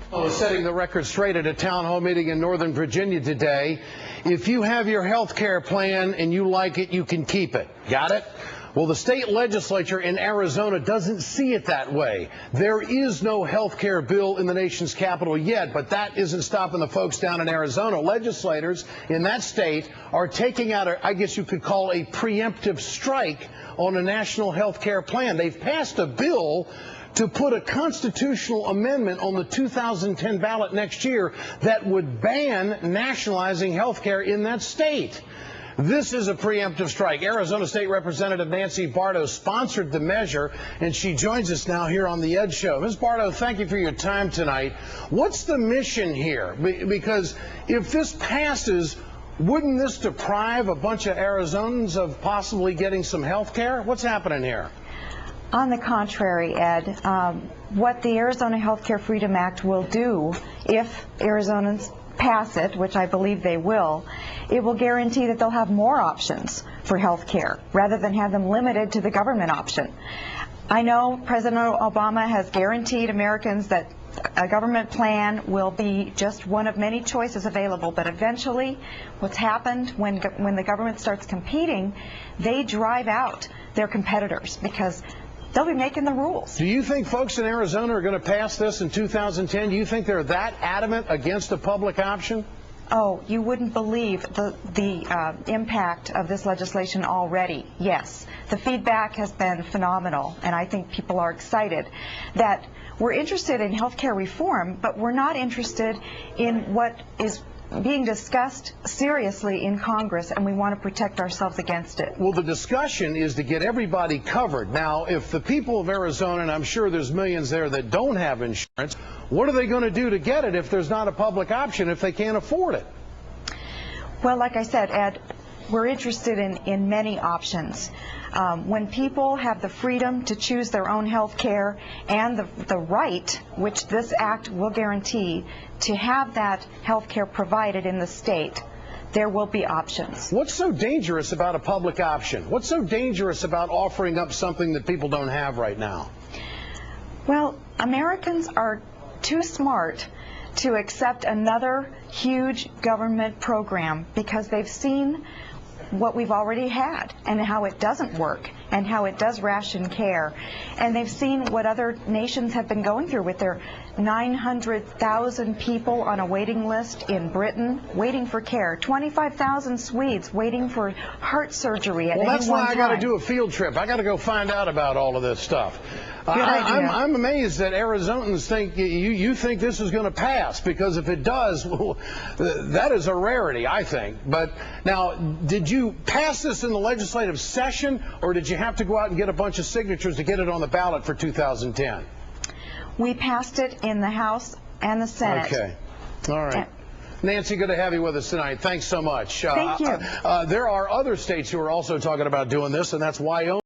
Setting the record straight at a town hall meeting in Northern Virginia today. If you have your health care plan and you like it, you can keep it. Got it? Well, the state legislature in Arizona doesn't see it that way. There is no health care bill in the nation's capital yet, but that isn't stopping the folks down in Arizona. Legislators in that state are taking out, I guess you could call a preemptive strike on a national health care plan. They've passed a bill to put a constitutional amendment on the 2010 ballot next year that would ban nationalizing health care in that state. This is a preemptive strike. Arizona State Representative Nancy Barto sponsored the measure, and she joins us now here on the Ed Show. Ms. Barto, thank you for your time tonight. What's the mission here? Because if this passes, wouldn't this deprive a bunch of Arizonans of possibly getting some health care? What's happening here? On the contrary, Ed, what the Arizona Healthcare Freedom Act will do, if Arizonans pass it, which I believe they will, it will guarantee that they'll have more options for health care rather than have them limited to the government option. I know President Obama has guaranteed Americans that a government plan will be just one of many choices available, but eventually what's happened when the government starts competing, they drive out their competitors because they'll be making the rules. Do you think folks in Arizona are going to pass this in 2010? Do you think they're that adamant against a public option? Oh, you wouldn't believe the impact of this legislation already. Yes, the feedback has been phenomenal, and I think people are excited that we're interested in health care reform, but we're not interested in what is being discussed seriously in Congress, and we want to protect ourselves against it. Well, the discussion is to get everybody covered. Now, if the people of Arizona, and I'm sure there's millions there that don't have insurance, what are they going to do to get it if there's not a public option, if they can't afford it? Well, like I said, Ed, we're interested in many options. When people have the freedom to choose their own health care and the right, which this act will guarantee, to have that health care provided in the state, there will be options. What's so dangerous about a public option? What's so dangerous about offering up something that people don't have right now? Well, Americans are too smart to accept another huge government program because they've seen what we've already had and how it doesn't work and how it does ration care. And they've seen what other nations have been going through with their 900,000 people on a waiting list in Britain waiting for care, 25,000 Swedes waiting for heart surgery at any one time. Well, that's why I got to do a field trip. I got to go find out about all of this stuff. I'm amazed that Arizonans think you think this is going to pass, because if it does, well, that is a rarity, I think. But now, did you pass this in the legislative session, or did you have to go out and get a bunch of signatures to get it on the ballot for 2010? We passed it in the House and the Senate. Okay. All right. Nancy, good to have you with us tonight. Thanks so much. Thank you. There are other states who are also talking about doing this, and that's Wyoming.